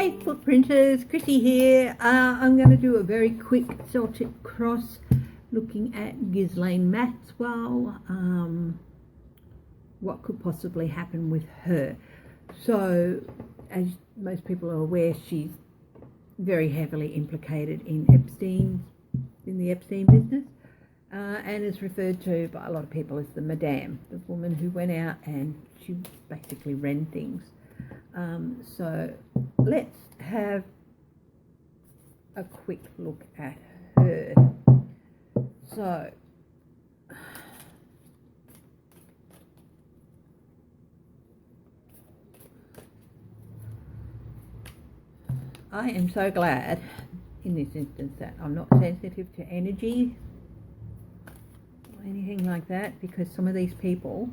Hi footprinters, Chrissy here. I'm going to do a very quick Celtic cross looking at Ghislaine Maxwell, what could possibly happen with her. So as most people are aware, she's very heavily implicated in the Epstein business, and is referred to by a lot of people as the Madame, the woman who went out and she basically ran things. So let's have a quick look at her. So I am so glad in this instance that I'm not sensitive to energy or anything like that, because some of these people,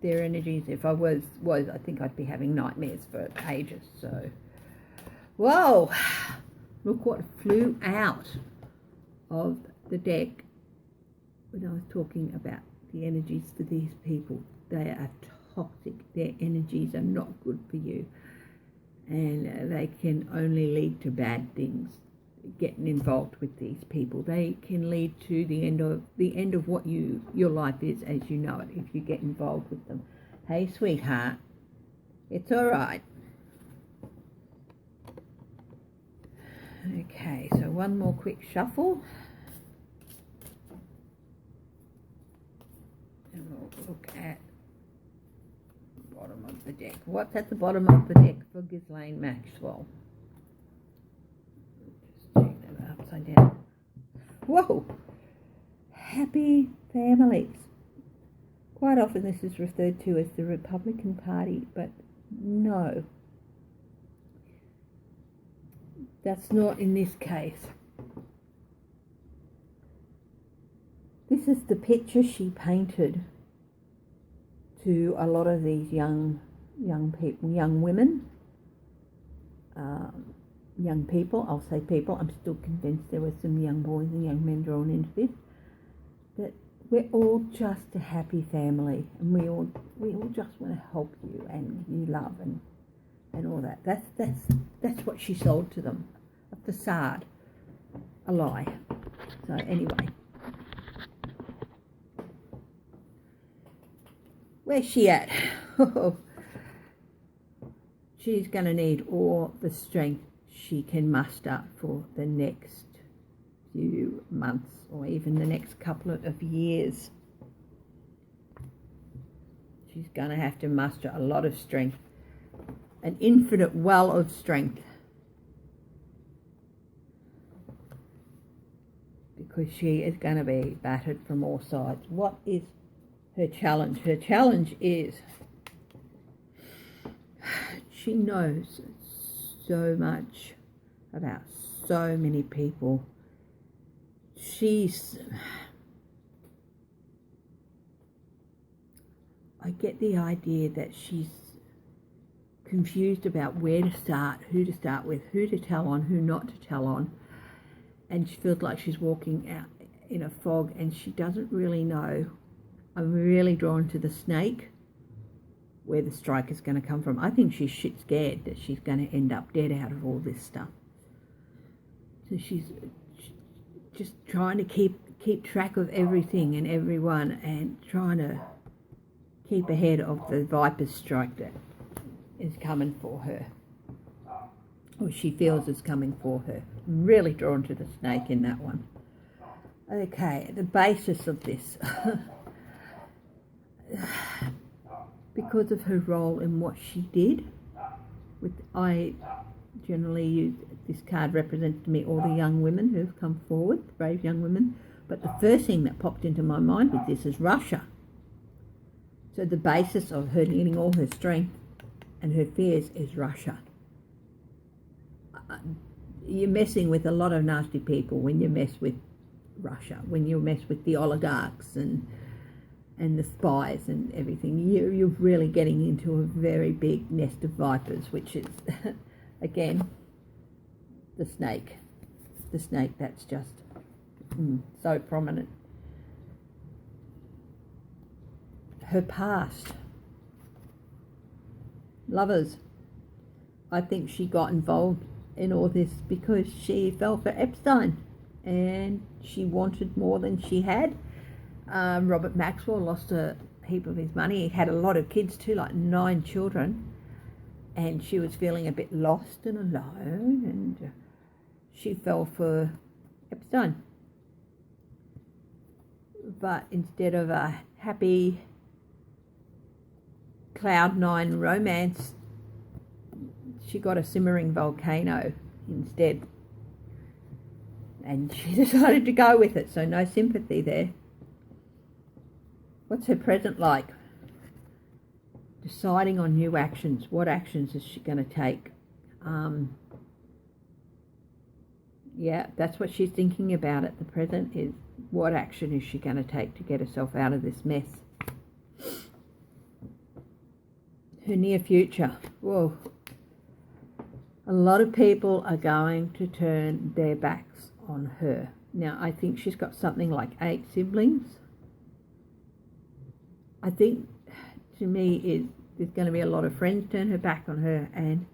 their energies, if I was I think I'd be having nightmares for ages. So whoa, look what flew out of the deck when I was talking about the energies for these people. They are toxic. Their energies are not good for you, and they can only lead to bad things. Getting involved with these people, they can lead to the end of what your life is as you know it if you get involved with them. Hey sweetheart, it's all right. Okay, so one more quick shuffle and we'll look at the bottom of the deck. What's at the bottom of the deck for Ghislaine Maxwell? Upside down. Whoa! Happy families. Quite often this is referred to as the Republican Party, but no, that's not in this case. This is the picture she painted to a lot of these young people, young women. Young people, I'll say people, I'm still convinced there were some young boys and young men drawn into this, that we're all just a happy family, and we all just want to help you and you love and all that. That's what she sold to them, a facade, a lie. So anyway, where's she at? She's going to need all the strength she can muster for the next few months or even the next couple of years. She's going to have to muster a lot of strength, an infinite well of strength, because she is going to be battered from all sides. What is her challenge? Her challenge is she knows so much about so many people. I get the idea that she's confused about where to start, who to start with, who to tell on, who not to tell on, and she feels like she's walking out in a fog and she doesn't really know. I'm really drawn to the snake, where the strike is going to come from. I think she's shit scared that she's going to end up dead out of all this stuff. So she's just trying to keep track of everything and everyone, and trying to keep ahead of the viper's strike that is coming for her, or she feels is coming for her. I'm really drawn to the snake in that one. Okay, the basis of this. Because of her role in what she did, I generally use this card, represents to me all the young women who have come forward, the brave young women. But the first thing that popped into my mind with this is Russia. So the basis of her needing all her strength and her fears is Russia. You're messing with a lot of nasty people when you mess with Russia, when you mess with the oligarchs and the spies and everything. You're really getting into a very big nest of vipers, which is, again, the snake. The snake that's just so prominent. Her past. Lovers. I think she got involved in all this because she fell for Epstein and she wanted more than she had. Robert Maxwell lost a heap of his money. He had a lot of kids too, like 9 children, and she was feeling a bit lost and alone, and she fell for Epstein. But instead of a happy cloud 9 romance, she got a simmering volcano instead, and she decided to go with it, so no sympathy there. What's her present like? Deciding on new actions. What actions is she going to take? Yeah, that's what she's thinking about at the present, is what action is she going to take to get herself out of this mess. Her near future. Whoa. A lot of people are going to turn their backs on her. Now, I think she's got something like 8 siblings. I think, to me, there's going to be a lot of friends turn her back on her, and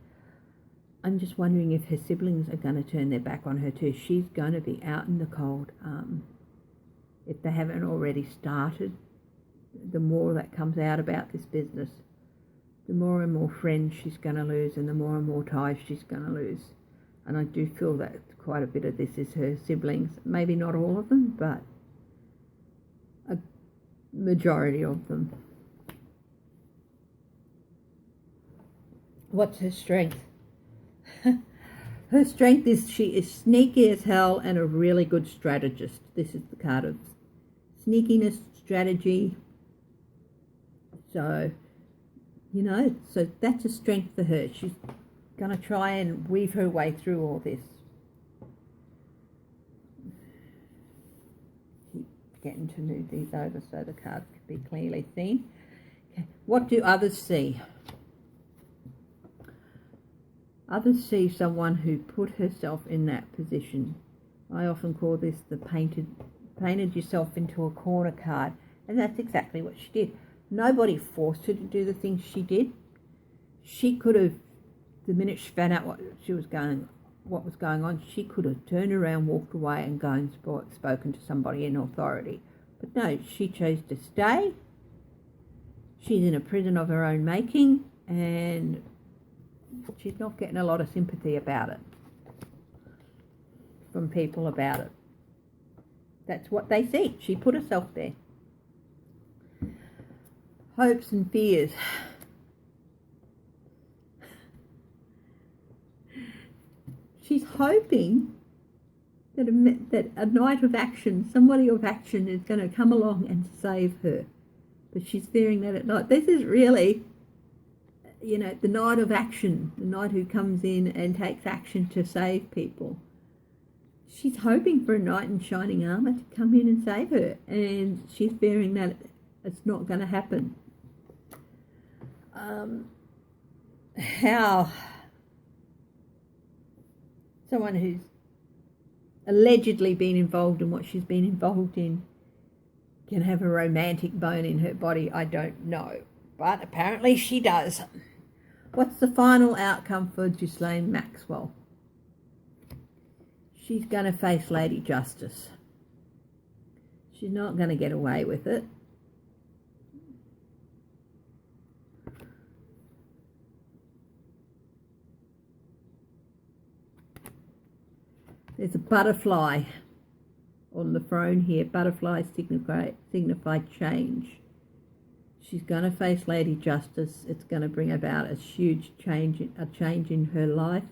I'm just wondering if her siblings are going to turn their back on her too. She's going to be out in the cold. If they haven't already started, the more that comes out about this business, the more and more friends she's going to lose, and the more and more ties she's going to lose. And I do feel that quite a bit of this is her siblings. Maybe not all of them, but a majority of them. What's her strength? Her strength is she is sneaky as hell and a really good strategist. This is the card of sneakiness, strategy. So, so that's a strength for her. She's going to try and weave her way through all this. Keep getting to move these over so the cards can be clearly seen. Okay. What do others see? Others see someone who put herself in that position. I often call this the painted yourself into a corner card, and that's exactly what she did. Nobody forced her to do the things she did. She could have, the minute she found out what was going on, she could have turned around, walked away, and gone and spoken to somebody in authority. But no, she chose to stay. She's in a prison of her own making, and she's not getting a lot of sympathy about it from people about it. That's what they see. She put herself there. Hopes and fears. She's hoping that a knight of action, somebody of action, is going to come along and save her. But she's fearing that at night. This is really, the knight of action, the knight who comes in and takes action to save people. She's hoping for a knight in shining armour to come in and save her, and she's fearing that it's not going to happen. How someone who's allegedly been involved in what she's been involved in can have a romantic bone in her body, I don't know. But apparently she does. What's the final outcome for Ghislaine Maxwell? She's going to face Lady Justice. She's not going to get away with it. There's a butterfly on the throne here. Butterflies signify change. She's going to face Lady Justice. It's going to bring about a huge change in her life.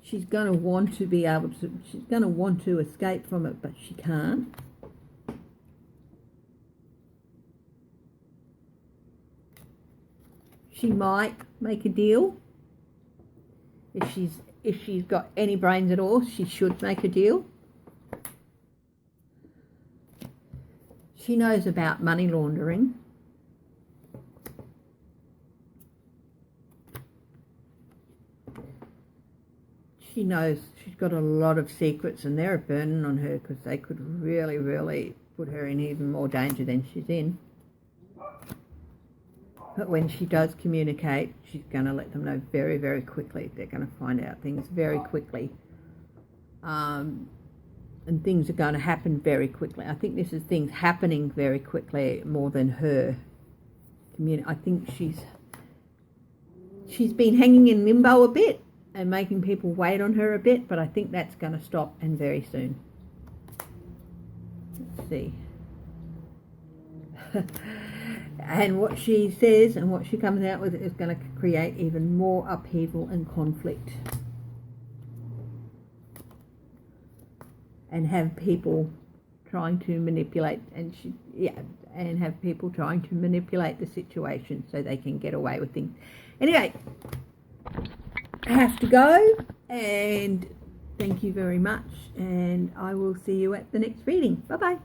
She's going to want to be able to, she's going to want to escape from it, but she can't. She might make a deal. If she's got any brains at all, she should make a deal. She knows about money laundering. She knows she's got a lot of secrets, and they're burning on her because they could really, really put her in even more danger than she's in. But when she does communicate, she's going to let them know very, very quickly. They're going to find out things very quickly. And things are going to happen very quickly. I think this is things happening very quickly more than her. I think she's been hanging in limbo a bit and making people wait on her a bit, but I think that's going to stop, and very soon. Let's see. And what she says and what she comes out with is going to create even more upheaval and conflict, and have people trying to manipulate, and have people trying to manipulate the situation so they can get away with things. Anyway, I have to go, and thank you very much, and I will see you at the next reading. Bye bye.